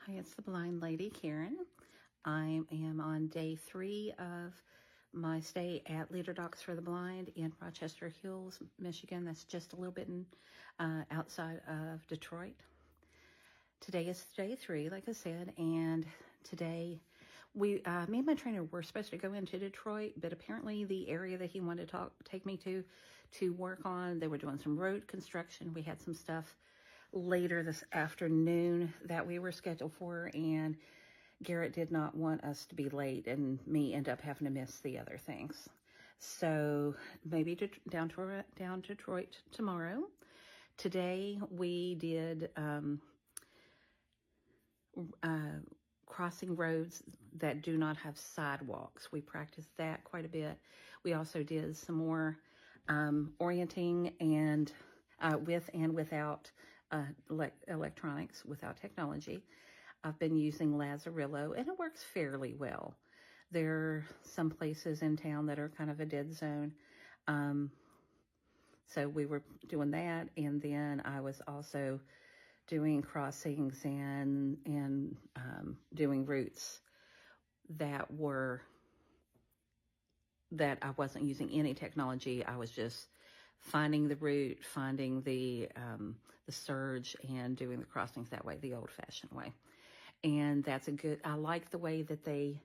Hi, it's the blind lady, Karen. I am on day 3 of my stay at Leader Docs for the Blind in Rochester Hills, Michigan. That's just a little bit outside of Detroit. Today is day 3, like I said, and today me and my trainer were supposed to go into Detroit, but apparently the area that he wanted to take me to work on, they were doing some road construction. We had some stuff later this afternoon that we were scheduled for, and Garrett did not want us to be late and me end up having to miss the other things. So maybe down to Detroit tomorrow. Today we did crossing roads that do not have sidewalks. We practiced that quite a bit. We also did some more orienting and with and without electronics, without technology. I've been using Lazarillo, and it works fairly well. There are some places in town that are kind of a dead zone. So we were doing that, and then I was also doing crossings and doing routes that I wasn't using any technology. I was just finding the route, finding the surge, and doing the crossings that way, the old-fashioned way. And that's I like the way that they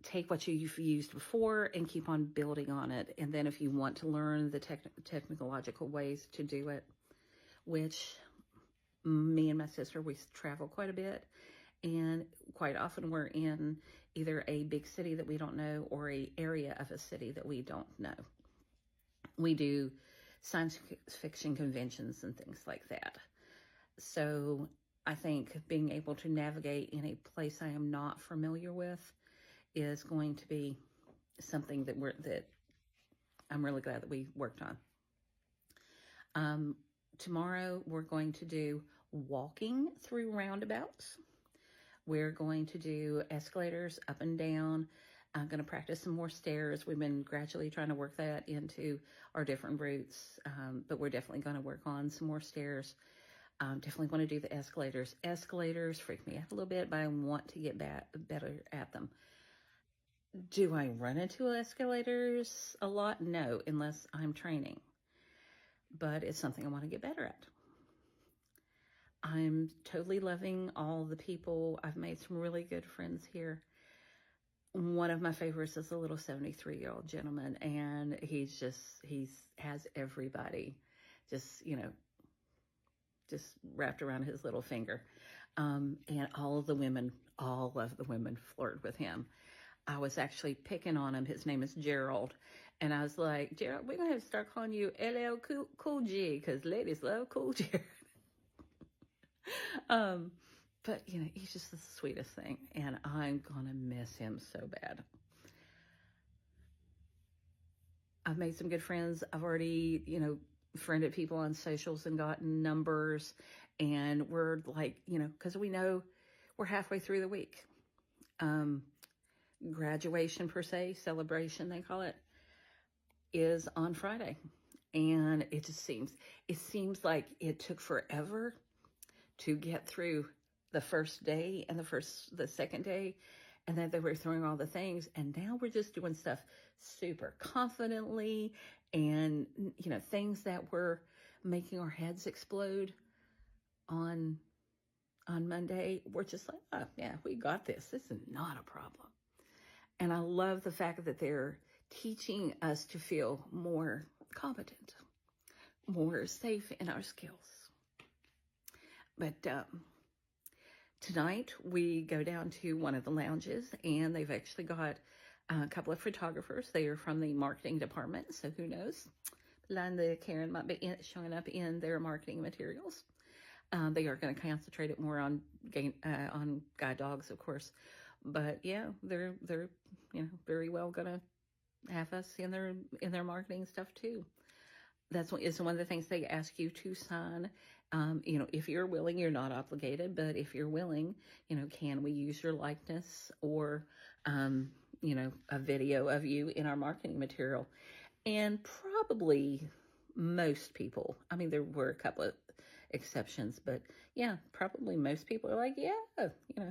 take what you've used before and keep on building on it. And then if you want to learn the technological ways to do it, which me and my sister, we travel quite a bit, and quite often we're in either a big city that we don't know or an area of a city that we don't know. We do science fiction conventions and things like that. So I think being able to navigate in a place I am not familiar with is going to be something that I'm really glad that we worked on. Tomorrow we're going to do walking through roundabouts. We're going to do escalators up and down. I'm going to practice some more stairs. We've been gradually trying to work that into our different routes, but we're definitely going to work on some more stairs. Definitely want to do the escalators. Escalators freak me out a little bit, but I want to get better at them. Do I run into escalators a lot? No, unless I'm training. But it's something I want to get better at. I'm totally loving all the people. I've made some really good friends here. One of my favorites is a little 73-year-old gentleman, and he has everybody just wrapped around his little finger. And all of the women flirt with him. I was actually picking on him. His name is Gerald. And I was like, Gerald, we're going to have to start calling you LL Cool G, because ladies love Cool Jared. But, he's just the sweetest thing. And I'm going to miss him so bad. I've made some good friends. I've already, friended people on socials and gotten numbers. And we're like, because we know we're halfway through the week. Graduation per se, celebration they call it, is on Friday. And it seems like it took forever to get through the first day and the second day. And then they were throwing all the things. And now we're just doing stuff super confidently. And, things that were making our heads explode on Monday. We're just like, oh, yeah, we got this. This is not a problem. And I love the fact that they're teaching us to feel more competent, more safe in our skills. But tonight we go down to one of the lounges, and they've actually got a couple of photographers. They are from the marketing department, so who knows? Linda Karen might be showing up in their marketing materials. They are going to concentrate it more on guide dogs, of course. But yeah, they're very well going to have us in their marketing stuff too. That's one of the things they ask you to sign. If you're willing, you're not obligated, but if you're willing, can we use your likeness or, a video of you in our marketing material? And probably most people, there were a couple of exceptions, but yeah, probably most people are like, yeah,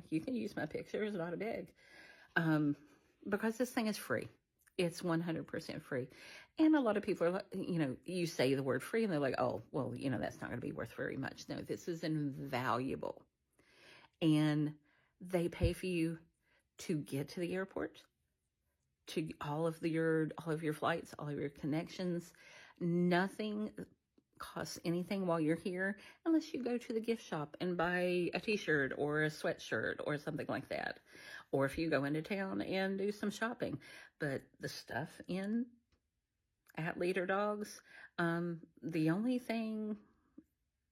you can use my picture, it's not a big. Because this thing is free. It's 100% free. And a lot of people are like, you say the word free and they're like, oh, well, that's not going to be worth very much. No, this is invaluable. And they pay for you to get to the airport, to all of your flights, all of your connections. Nothing costs anything while you're here unless you go to the gift shop and buy a t-shirt or a sweatshirt or something like that, or if you go into town and do some shopping. But the stuff at Leader Dogs, the only thing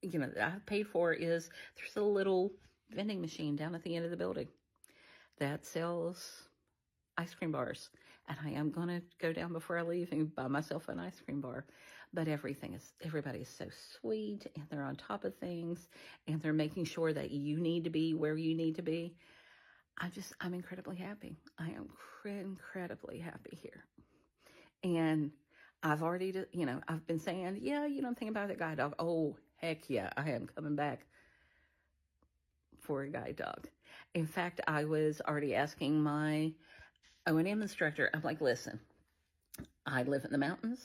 that I've paid for is there's a little vending machine down at the end of the building that sells ice cream bars, and I am going to go down before I leave and buy myself an ice cream bar. But everybody is so sweet, and they're on top of things, and they're making sure that you need to be where you need to be. I'm incredibly happy. I am incredibly happy here. And I've already, I've been saying, yeah, you don't think about that guide dog. Oh, heck yeah, I am coming back for a guide dog. In fact, I was already asking my O&M instructor, I'm like, listen, I live in the mountains.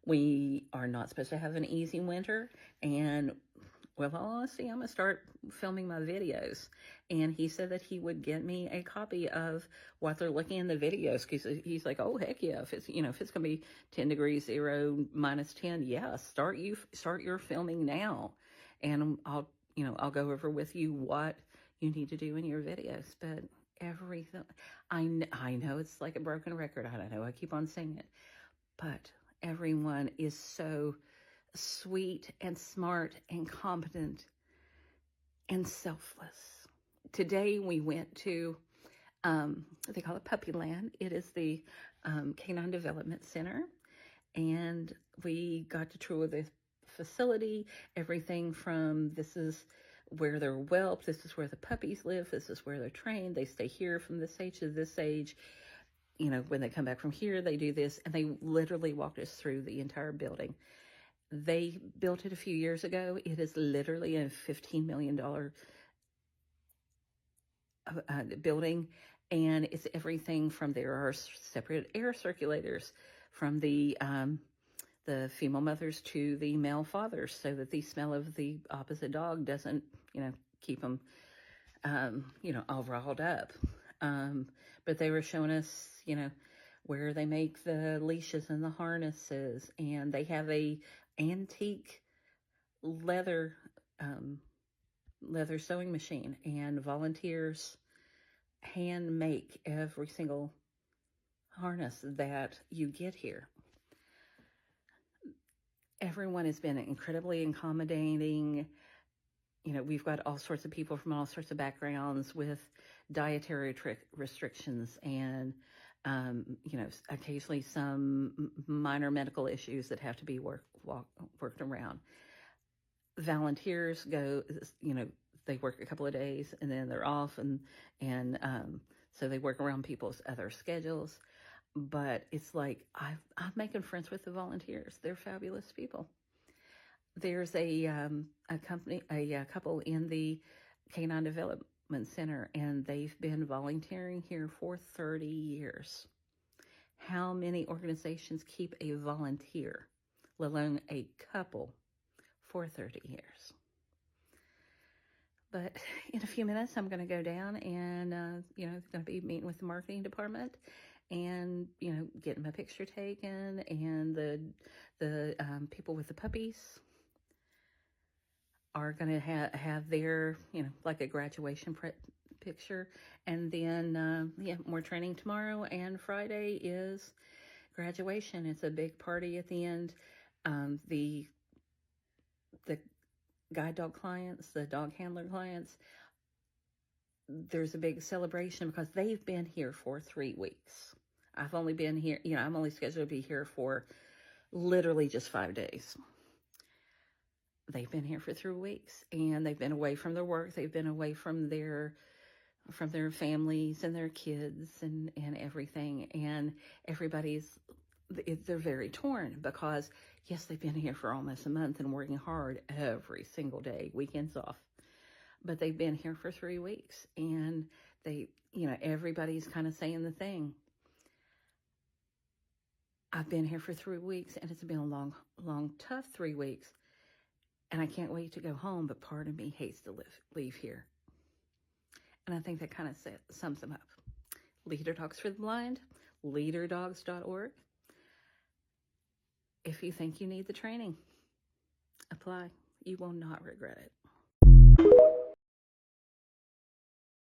We are not supposed to have an easy winter. And, well, honestly, I'm going to start filming my videos. And he said that he would get me a copy of what they're looking in the videos. Because he's like, oh, heck yeah. If it's going to be 10 degrees, 0, -10, yeah, start your filming now. And I'll go over with you what you need to do in your videos. But everything, I know it's like a broken record. I don't know. I keep on saying it. But everyone is so sweet and smart and competent and selfless. Today we went to, they call it Puppy Land. It is the Canine Development Center. And we got to tour the facility, everything from this is where they're whelped, this is where the puppies live, this is where they're trained, they stay here from this age to this age. When they come back from here, they do this, and they literally walked us through the entire building. They built it a few years ago. It is literally a $15 million building, and it's everything from there are separate air circulators from the female mothers to the male fathers, so that the smell of the opposite dog doesn't, keep them, all riled up. But they were showing us, where they make the leashes and the harnesses, and they have a antique leather sewing machine, and volunteers hand make every single harness that you get here. Everyone has been incredibly accommodating. We've got all sorts of people from all sorts of backgrounds with dietary restrictions and, occasionally some minor medical issues that have to be worked around. Volunteers go, they work a couple of days and then they're off, and so they work around people's other schedules. But it's like I'm making friends with the volunteers. They're fabulous people. There's a couple in the Canine Development Center, and they've been volunteering here for 30 years. How many organizations keep a volunteer, let alone a couple, for 30 years? But in a few minutes, I'm going to go down and, going to be meeting with the marketing department and, getting my picture taken, and the people with the puppies are going to have their, like a graduation picture. And then, more training tomorrow, and Friday is graduation. It's a big party at the end. The guide dog clients, the dog handler clients, there's a big celebration because they've been here for 3 weeks. I've only been here, I'm only scheduled to be here for literally just 5 days. They've been here for 3 weeks, and they've been away from their work. They've been away from their families and their kids and everything. And everybody's they're very torn because, yes, they've been here for almost a month and working hard every single day, weekends off. But they've been here for 3 weeks, and everybody's kind of saying the thing. I've been here for 3 weeks, and it's been a long, long, tough 3 weeks, and I can't wait to go home, but part of me hates to leave here. And I think that kind of sums them up. Leader Dogs for the Blind, leaderdogs.org. If you think you need the training, apply. You will not regret it.